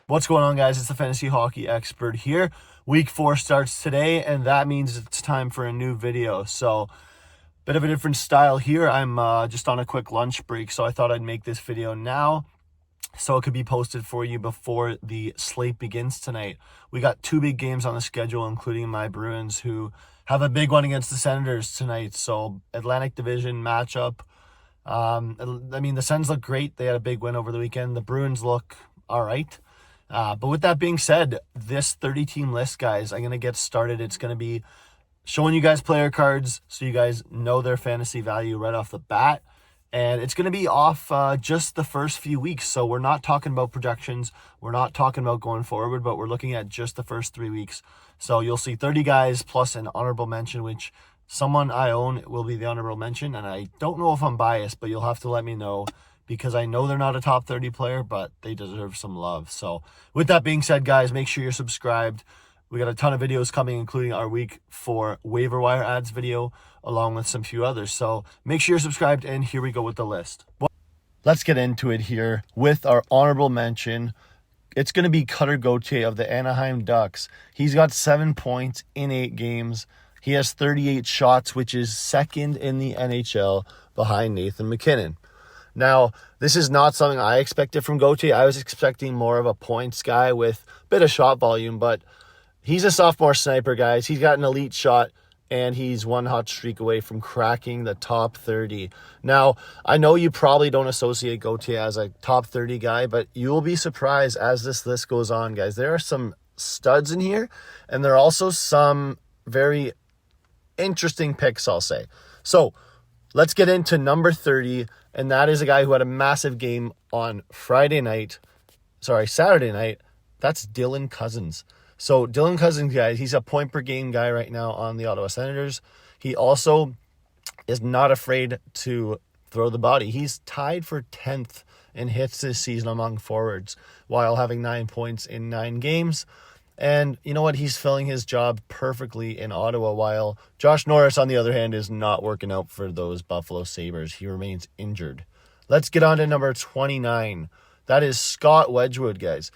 What's going on, guys? It's the Fantasy Hockey Expert here. Week 4 starts today, and that means it's time for a new video. So, bit of a different style here. I'm just on a quick lunch break, so I thought I'd make this video now so it could be posted for you before the slate begins tonight. We got 2 big games on the schedule, including my Bruins, who have a big one against the Senators tonight. So, Atlantic Division matchup. The Sens look great. They had a big win over the weekend. The Bruins look all right. But with that being said, this 30-team list, guys, I'm going to get started. It's going to be showing you guys player cards so you guys know their fantasy value right off the bat. And it's going to be off just the first few weeks. So we're not talking about projections. We're not talking about going forward, but we're looking at just the first 3 weeks. So you'll see 30 guys plus an honorable mention, which someone I own will be the honorable mention. And I don't know if I'm biased, but you'll have to let me know, because I know they're not a top 30 player, but they deserve some love. So with that being said, guys, make sure you're subscribed. We got a ton of videos coming, including our week 4 waiver wire ads video, along with some few others. So make sure you're subscribed, and here we go with the list. Let's get into it here with our honorable mention. It's going to be Cutter Gauthier of the Anaheim Ducks. He's got 7 points in 8 games. He has 38 shots, which is second in the NHL behind Nathan MacKinnon. Now, this is not something I expected from Gauthier. I was expecting more of a points guy with a bit of shot volume, but he's a sophomore sniper, guys. He's got an elite shot, and he's one hot streak away from cracking the top 30. Now, I know you probably don't associate Gauthier as a top 30 guy, but you'll be surprised as this list goes on, guys. There are some studs in here, and there are also some very interesting picks, I'll say. So, let's get into number 30, and that is a guy who had a massive game on Saturday night. That's Dylan Cousins. So Dylan Cousins, guys, he's a point-per-game guy right now on the Ottawa Senators. He also is not afraid to throw the body. He's tied for 10th in hits this season among forwards, while having 9 points in 9 games. And you know what? He's filling his job perfectly in Ottawa, while Josh Norris, on the other hand, is not working out for those Buffalo Sabres. He remains injured. Let's get on to number 29. That is Scott Wedgwood, guys.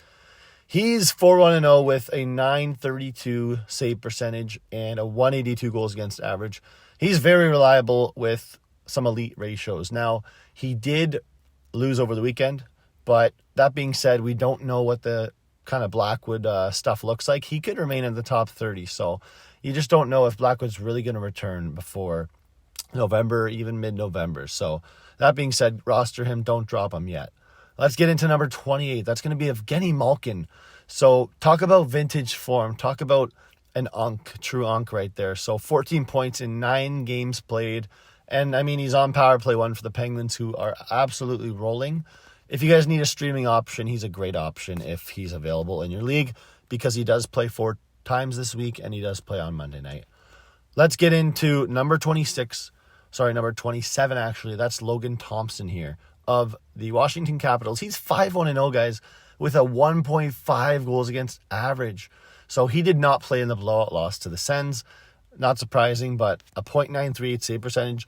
He's 4-1-0 with a .932 save percentage and a 182 goals against average. He's very reliable with some elite ratios. Now, he did lose over the weekend, but that being said, we don't know what the kind of Blackwood stuff looks like. He could remain in the top 30, so you just don't know if Blackwood's really going to return before November, even mid-November. So that being said, roster him, don't drop him yet. Let's get into number 28. That's going to be Evgeny Malkin. So talk about vintage form. Talk about an true unk right there. So 14 points in 9 games played. And, he's on power play 1 for the Penguins, who are absolutely rolling. If you guys need a streaming option, he's a great option if he's available in your league, because he does play 4 times this week, and he does play on Monday night. Let's get into number 27, actually. That's Logan Thompson here of the Washington Capitals. He's 5-1-0, guys, with a 1.5 goals against average. So he did not play in the blowout loss to the Sens. Not surprising, but a .938 save percentage.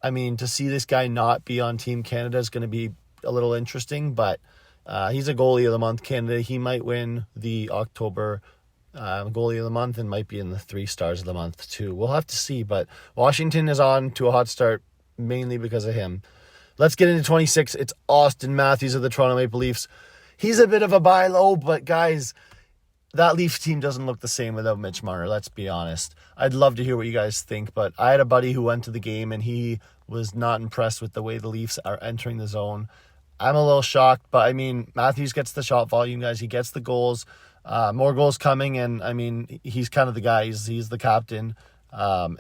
To see this guy not be on Team Canada is going to be a little interesting, but he's a goalie of the month candidate. He might win the October goalie of the month and might be in the 3 stars of the month too. We'll have to see, but Washington is on to a hot start mainly because of him. Let's get into 26. It's Austin Matthews of the Toronto Maple Leafs. He's a bit of a buy low, but guys, that Leafs team doesn't look the same without Mitch Marner, let's be honest. I'd love to hear what you guys think, but I had a buddy who went to the game and he was not impressed with the way the Leafs are entering the zone. I'm a little shocked, but Matthews gets the shot volume, guys. He gets the goals, more goals coming, and he's kind of the guy. He's the captain.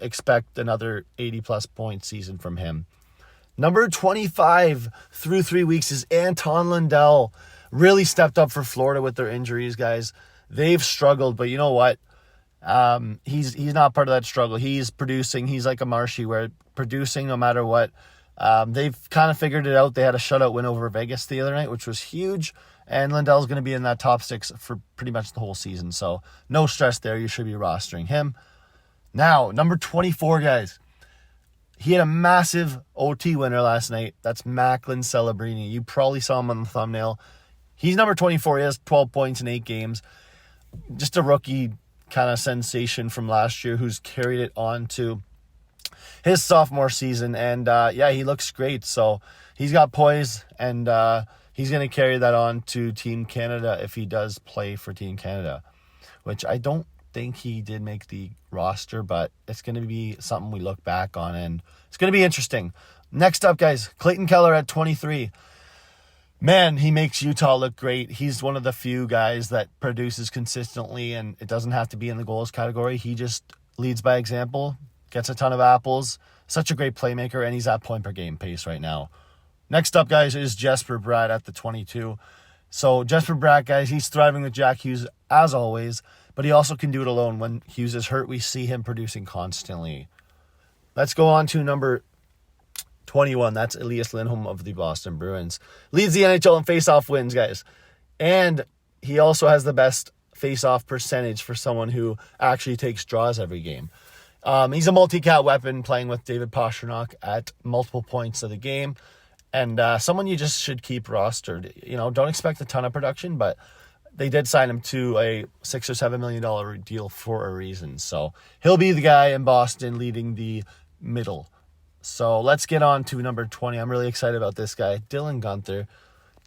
Expect another 80-plus point season from him. Number 25 through 3 weeks is Anton Lundell. Really stepped up for Florida with their injuries, guys. They've struggled, but you know what? He's not part of that struggle. He's producing. He's like a Marshy, where producing no matter what. They've kind of figured it out. They had a shutout win over Vegas the other night, which was huge. And Lundell's going to be in that top 6 for pretty much the whole season. So no stress there. You should be rostering him. Now, number 24, guys. He had a massive OT winner last night. That's Macklin Celebrini. You probably saw him on the thumbnail. He's number 24. He has 12 points in 8 games. Just a rookie kind of sensation from last year who's carried it on to his sophomore season. And, he looks great. So he's got poise, and he's going to carry that on to Team Canada if he does play for Team Canada, which I don't think he did make the roster, but it's going to be something we look back on, and it's going to be interesting. Next up, guys, Clayton Keller at 23. Man, he makes Utah look great. He's one of the few guys that produces consistently, and it doesn't have to be in the goals category. He just leads by example, gets a ton of apples, such a great playmaker, and he's at point per game pace right now. Next up, guys, is Jesper Bratt at the 22. So Jesper Bratt, guys, he's thriving with Jack Hughes as always, but he also can do it alone. When Hughes is hurt, we see him producing constantly. Let's go on to number 21. That's Elias Lindholm of the Boston Bruins. Leads the NHL in face-off wins, guys. And he also has the best face-off percentage for someone who actually takes draws every game. He's a multi-cat weapon playing with David Pastrnak at multiple points of the game. And someone you just should keep rostered. Don't expect a ton of production, but they did sign him to a $6 or $7 million deal for a reason. So he'll be the guy in Boston leading the middle. So let's get on to number 20. I'm really excited about this guy, Dylan Guenther.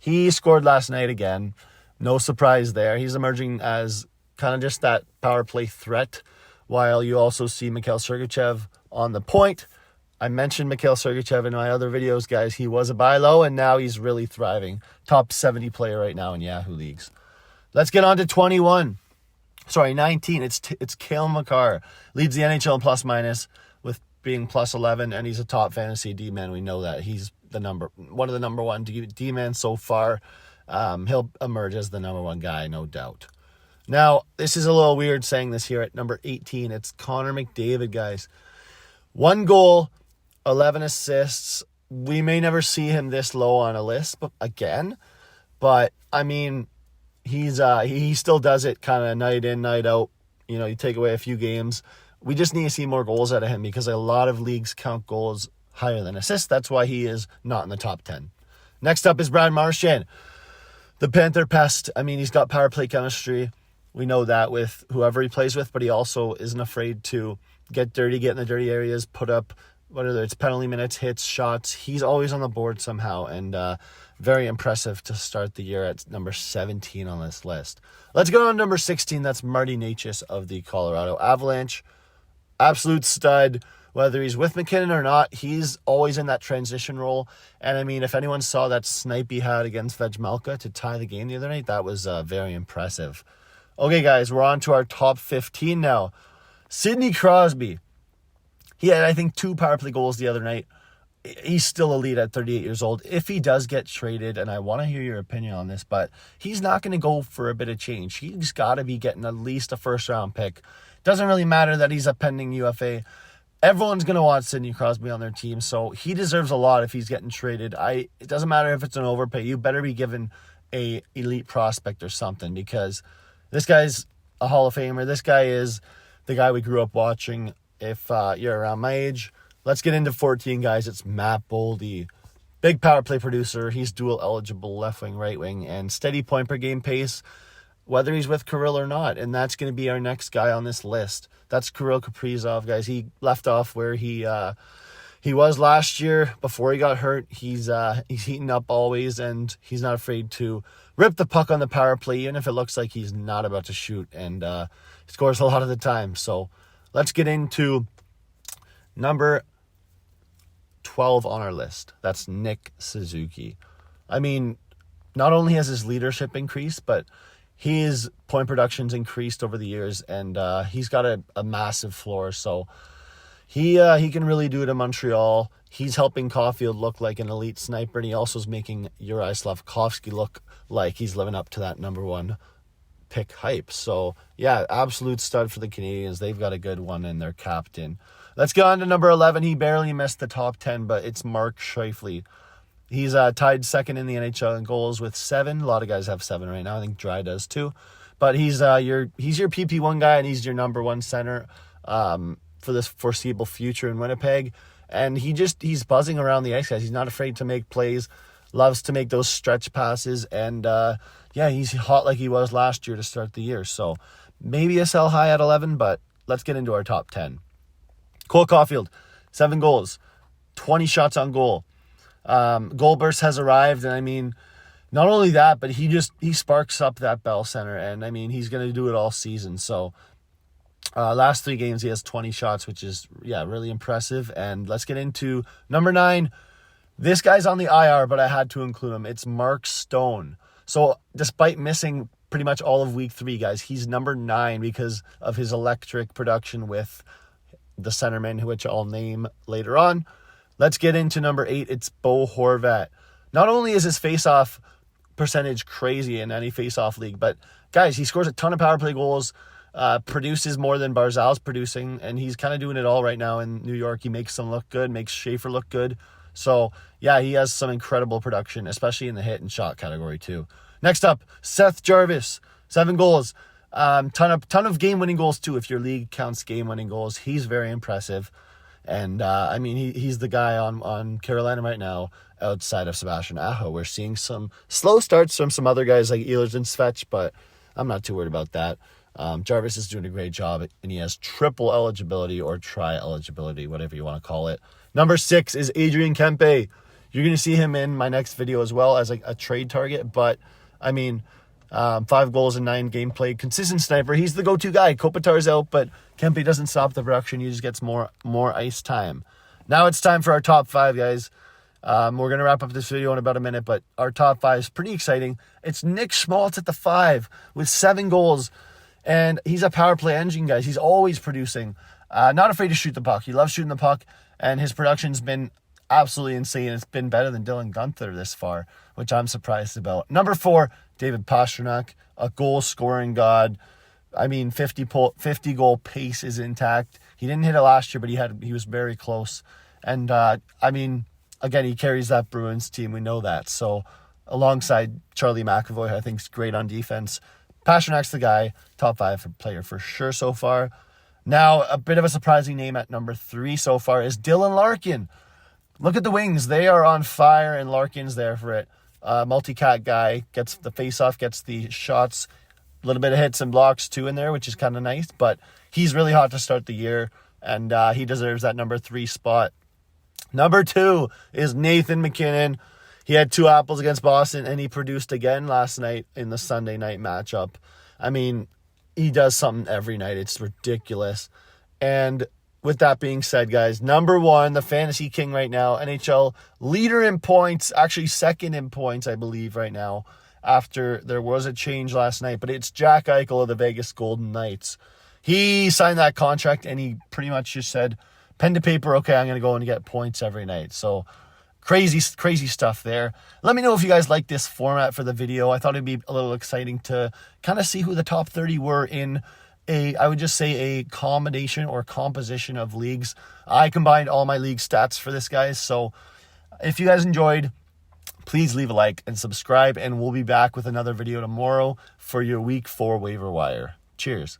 He scored last night again. No surprise there. He's emerging as kind of just that power play threat, while you also see Mikhail Sergachev on the point. I mentioned Mikhail Sergachev in my other videos, guys. He was a buy low, and now he's really thriving. Top 70 player right now in Yahoo leagues. Let's get on to 19. It's Cale Makar. Leads the NHL in plus minus with being plus 11, and he's a top fantasy D-man. We know that. He's one of the number one D-man so far. He'll emerge as the number one guy, no doubt. Now, this is a little weird saying this here at number 18. It's Connor McDavid, guys. 1 goal, 11 assists. We may never see him this low on a list again, but I mean, he still does it kind of night in, night out. You take away a few games. We just need to see more goals out of him because a lot of leagues count goals higher than assists. That's why he is not in the top 10. Next up is Brad Marchand, the Panther pest. I mean, he's got power play chemistry. We know that with whoever he plays with, but he also isn't afraid to get dirty, get in the dirty areas, put up, whether it's penalty minutes, hits, shots. He's always on the board somehow, and very impressive to start the year at number 17 on this list. Let's go on to number 16. That's Marty Necas of the Colorado Avalanche. Absolute stud. Whether he's with McKinnon or not, he's always in that transition role. And I mean, if anyone saw that snipe he had against Vejmelka to tie the game the other night, that was very impressive. Okay, guys, we're on to our top 15 now. Sidney Crosby. He had, I think, 2 power play goals the other night. He's still elite at 38 years old. If he does get traded, and I want to hear your opinion on this, but he's not going to go for a bit of change. He's got to be getting at least a first-round pick. Doesn't really matter that he's a pending UFA. Everyone's going to want Sidney Crosby on their team, so he deserves a lot if he's getting traded. It doesn't matter if it's an overpay. You better be given a elite prospect or something, because this guy's a Hall of Famer. This guy is the guy we grew up watching if you're around my age. Let's get into 14, guys. It's Matt Boldy. Big power play producer. He's dual eligible left wing, right wing, and steady point per game pace, whether he's with Kirill or not. And that's going to be our next guy on this list. That's Kirill Kaprizov, guys. He left off where he was last year before he got hurt. He's heating up always, and he's not afraid to rip the puck on the power play, even if it looks like he's not about to shoot, and he scores a lot of the time. So let's get into number 12 on our list. That's Nick Suzuki. I mean, not only has his leadership increased, but his point production's increased over the years, and he's got a massive floor. So he can really do it in Montreal. He's helping Caufield look like an elite sniper, and he also is making Uri Slafkovsky look like he's living up to that number 1 pick hype. So, yeah, absolute stud for the Canadians. They've got a good one in their captain. Let's go on to number 11. He barely missed the top 10, but it's Mark Scheifele. He's tied second in the NHL in goals with 7. A lot of guys have 7 right now. I think Dry does too. But he's your PP1 guy, and he's your number 1 center for this foreseeable future in Winnipeg. And he's buzzing around the ice, guys. He's not afraid to make plays. loves to make those stretch passes, and yeah, he's hot like he was last year to start the year. So maybe a sell high at 11, but let's get into our top 10. Cole Caufield, 7 goals, 20 shots on goal. Goal burst has arrived, and I mean, not only that, but he sparks up that Bell Center, and I mean, he's going to do it all season. So last 3 games, he has 20 shots, which is, yeah, really impressive. And let's get into number 9. This guy's on the IR, but I had to include him. It's Mark Stone. So despite missing pretty much all of week 3, guys, he's number 9 because of his electric production with the centerman, which I'll name later on. Let's get into number 8. It's Bo Horvat. Not only is his face-off percentage crazy in any face-off league, but guys, he scores a ton of power play goals, produces more than Barzal's producing, and he's kind of doing it all right now in New York. He makes them look good, makes Schaefer look good. So yeah, he has some incredible production, especially in the hit and shot category too. Next up, Seth Jarvis, 7 goals. Ton of game-winning goals too. If your league counts game-winning goals, he's very impressive. And I mean, he's the guy on Carolina right now outside of Sebastian Aho. We're seeing some slow starts from some other guys like Ehlers and Svetch, but I'm not too worried about that. Jarvis is doing a great job, and he has triple eligibility or tri-eligibility, whatever you want to call it. Number 6 is Adrian Kempe. You're going to see him in my next video as well as a trade target, but I mean, 5 goals in 9 gameplay, consistent sniper. He's the go-to guy. Kopitar's out, but Kempe doesn't stop the production. He just gets more ice time. Now it's time for our top 5, guys. We're going to wrap up this video in about a minute, but our top 5 is pretty exciting. It's Nick Schmaltz at the 5 with 7 goals, and he's a power play engine, guys. He's always producing. Not afraid to shoot the puck. He loves shooting the puck, and his production's been absolutely insane. It's been better than Dylan Guenther this far, which I'm surprised about. Number 4, David Pastrnak, a goal-scoring god. I mean, 50-goal pace is intact. He didn't hit it last year, but he was very close. And, I mean, again, he carries that Bruins team. We know that. So, alongside Charlie McAvoy, I think is great on defense. Pasternak's the guy, top 5 player for sure so far. Now, a bit of a surprising name at number 3 so far is Dylan Larkin. Look at the Wings. They are on fire, and Larkin's there for it. Multi-cat guy, gets the face-off, gets the shots, a little bit of hits and blocks too in there, which is kind of nice. But he's really hot to start the year, and he deserves that number 3 spot. Number 2 is Nathan MacKinnon. He had 2 apples against Boston, and he produced again last night in the Sunday night matchup. I mean, he does something every night. It's ridiculous. And with that being said, guys, number 1, the fantasy king right now, NHL leader in points, actually second in points, I believe, right now, after there was a change last night, but it's Jack Eichel of the Vegas Golden Knights. He signed that contract, and he pretty much just said, pen to paper, okay, I'm going to go and get points every night. So crazy stuff there. Let me know if you guys like this format for the video. I thought it'd be a little exciting to kind of see who the top 30 were in I would just say a combination or composition of leagues. I combined all my league stats for this, guys. So if you guys enjoyed, please leave a like and subscribe, and we'll be back with another video tomorrow for your week 4 waiver wire. Cheers.